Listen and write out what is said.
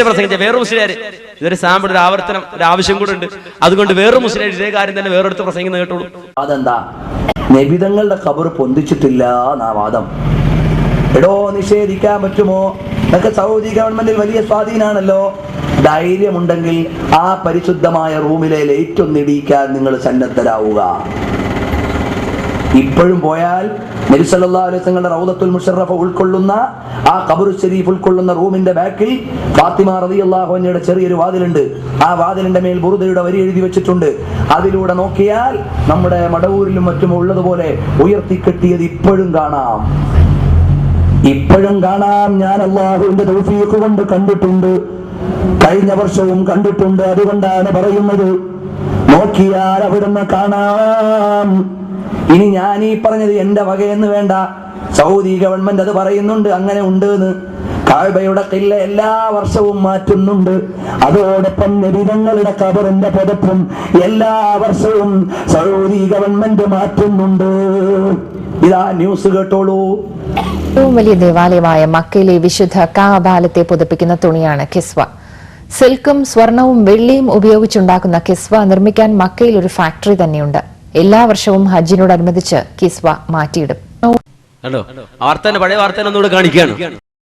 പ്രസംഗിച്ച വേറെ മുസ്ലിയാർ ഇതൊരു സാമ്പിൾ, ഒരു ആവർത്തനം, ഒരു ആവശ്യം കൂടെ ഉണ്ട്. അതുകൊണ്ട് വേറെ മുസ്ലിയാർ ഇതേ കാര്യം തന്നെ വേറെടുത്ത് പ്രസംഗിക്കുന്നത് കേട്ടോളൂ. അതെന്താ? നബിതങ്ങളുടെ ഖബർ പൊന്തിച്ചിട്ടില്ല എന്നാ വാദം. എടോ, നിഷേധിക്കാൻ പറ്റുമോ? എന്നൊക്കെ സൗദി ഗവൺമെന്റിൽ വലിയ സ്വാധീനാണല്ലോ. ധൈര്യമുണ്ടെങ്കിൽ ആ പരിശുദ്ധമായ റൂമിലെ ലൈറ്റ് ഒന്നിടിക്കാൻ നിങ്ങൾ സന്നദ്ധരാവുക. ഇപ്പോഴും പോയാൽ നബി സല്ലല്ലാഹു അലൈഹി വസല്ലമയുടെ റൗദത്തുൽ മുശറഫ ഉൾക്കൊള്ളുന്ന ആ ഖബറു ശരീഫ് ഉൾക്കൊള്ളുന്ന റൂമിന്റെ ബാക്കിൽ ഫാത്തിമ റളിയല്ലാഹു അൻഹയുടെ ചെറിയൊരു വാതിലുണ്ട്. ആ വാതിലിന്റെ മേൽ ബുറുദയുടെ വരി എഴുതി വെച്ചിട്ടുണ്ട്. അതിലൂടെ നോക്കിയാൽ നമ്മുടെ മടവൂരിലും മറ്റും ഉള്ളതുപോലെ ഉയർത്തിക്കെട്ടിയത് ഇപ്പോഴും കാണാം. ഞാൻ അല്ലാഹുവിന്റെ തൗഫീഖ് കൊണ്ട് കണ്ടിട്ടുണ്ട്. കഴിഞ്ഞ വർഷവും കണ്ടിട്ടുണ്ട്. അതുകൊണ്ടാണ് പറയുന്നത്, നോക്കിയാൽ അവിടുന്ന് കാണാം. ഇനി ഞാൻ ഈ പറഞ്ഞത് എന്റെ വകയെന്ന് വേണ്ട, സൗദി ഗവൺമെന്റ് അത് പറയുന്നുണ്ട്, അങ്ങനെ ഉണ്ട് എന്ന്. കഅബയുടെ ഖില്ല എല്ലാ വർഷവും മാറ്റുന്നുണ്ട്. അതോടൊപ്പം നബിതങ്ങളുടെ ഖബറിന്റെ പദപ്പും എല്ലാ വർഷവും സൗദി ഗവൺമെന്റ് മാറ്റുന്നുണ്ട്. ഇതാ ന്യൂസ് കേട്ടോളൂ. ഏറ്റവും വലിയ ദേവാലയമായ മക്കയിലെ വിശുദ്ധ കഅബാലയത്തെ പുതപ്പിക്കുന്ന തുണിയാണ് കിസ്വ. സിൽക്കും സ്വർണവും വെള്ളിയും ഉപയോഗിച്ചുണ്ടാക്കുന്ന കിസ്വ നിർമ്മിക്കാൻ മക്കയിൽ ഒരു ഫാക്ടറി തന്നെയുണ്ട്. എല്ലാ വർഷവും ഹജ്ജിനോടനുബന്ധിച്ച് കിസ്വ മാറ്റിയിടും. പഴയ വാർത്ത ഒന്നുകൂടെ കാണിക്കുകയാണ്.